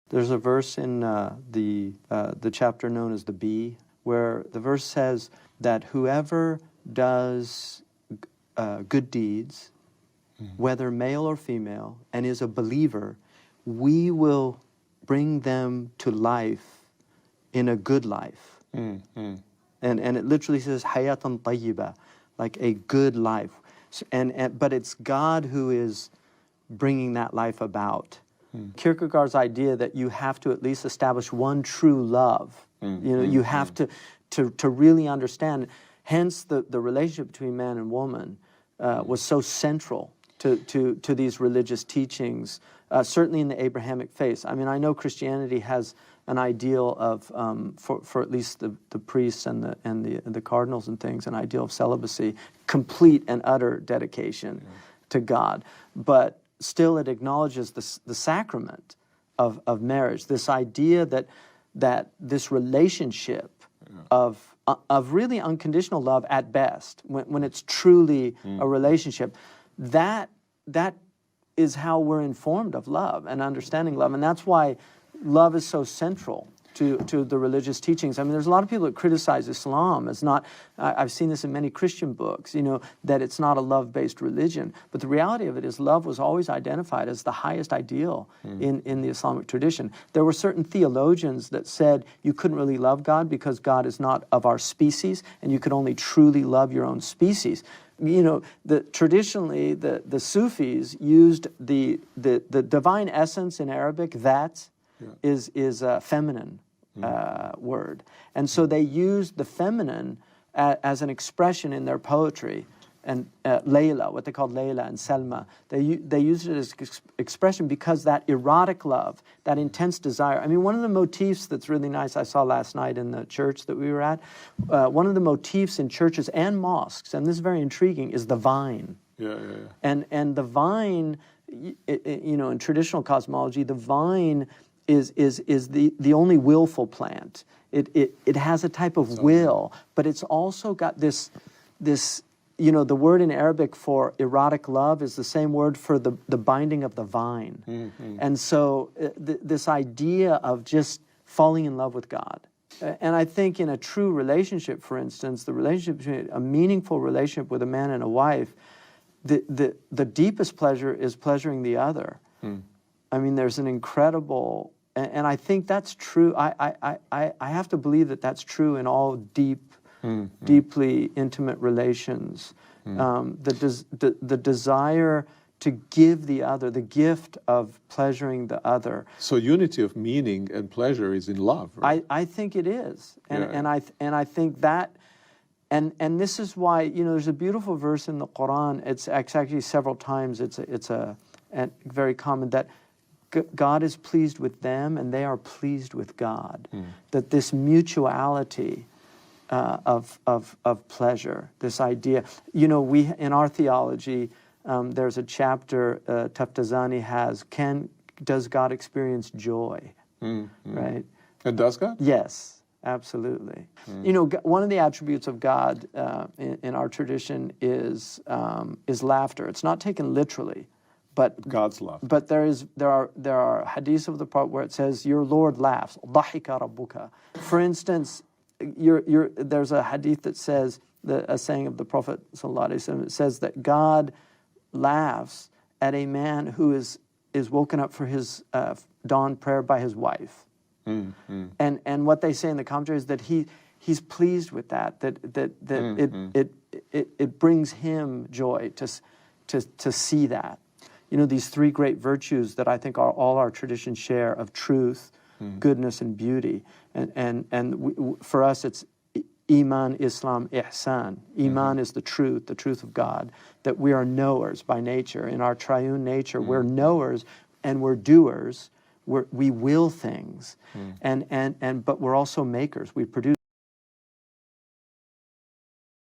There's a verse in the chapter known as the Bee, where the verse says that whoever does good deeds, whether male or female, and is a believer, we will bring them to life in a good life. And it literally says hayatan tayyiba, like a good life. But it's God who is bringing that life about. Kierkegaard's idea that you have to at least establish one true love. You have to really understand. Hence, the relationship between man and woman was so central to these religious teachings, certainly in the Abrahamic faith. I mean, I know Christianity has an ideal of, for at least the priests and the cardinals and things, an ideal of celibacy, complete and utter dedication to God. But still it acknowledges the sacrament of marriage, this idea that this relationship of really unconditional love at best, when it's truly a relationship, that is how we're informed of love and understanding love. And that's why love is so central to the religious teachings. I mean, there's a lot of people that criticize Islam as not, I've seen this in many Christian books, that it's not a love-based religion. But the reality of it is love was always identified as the highest ideal in the Islamic tradition. There were certain theologians that said you couldn't really love God because God is not of our species, and you could only truly love your own species. Traditionally, the Sufis used the divine essence in Arabic, that is a feminine word. And so they used the feminine as an expression in their poetry. And Layla, what they called Layla and Selma, they used it as expression because that erotic love, that intense desire. I mean, one of the motifs that's really nice I saw last night in the church that we were at, one of the motifs in churches and mosques, and this is very intriguing, is the vine. And the vine, in traditional cosmology, the vine is the only willful plant. It has a type of will, but it's also got this. The word in Arabic for erotic love is the same word for the binding of the vine. And so this idea of just falling in love with God. And I think in a true relationship, for instance, the relationship between a meaningful relationship with a man and a wife, the deepest pleasure is pleasuring the other. I mean, there's an incredible, and I think that's true. I have to believe that that's true in all deeply intimate relations. The desire to give the other, the gift of pleasuring the other. So unity of meaning and pleasure is in love, right? I think it is, and I think that, and this is why there's a beautiful verse in the Quran. It's actually several times. It's a very common that God is pleased with them and they are pleased with God. That this mutuality of pleasure, this idea. We in our theology, there's a chapter Taftazani has. Does God experience joy? Right? And does God? Yes, absolutely. One of the attributes of God in our tradition is laughter. It's not taken literally, but God's love. But there are hadiths of the Prophet where it says, "Your Lord laughs." Dhahika rabbuka. For instance, there's a hadith that says, a saying of the Prophet ﷺ, it says that God laughs at a man who is woken up for his dawn prayer by his wife. And what they say in the commentary is that he's pleased with that it brings him joy to see that. These three great virtues that I think all our traditions share of truth, goodness, and beauty. And for us, it's Iman, Islam, Ihsan. Iman is the truth of God, that we are knowers by nature. In our triune nature, we're knowers and we're doers. We will things, but we're also makers. We produce.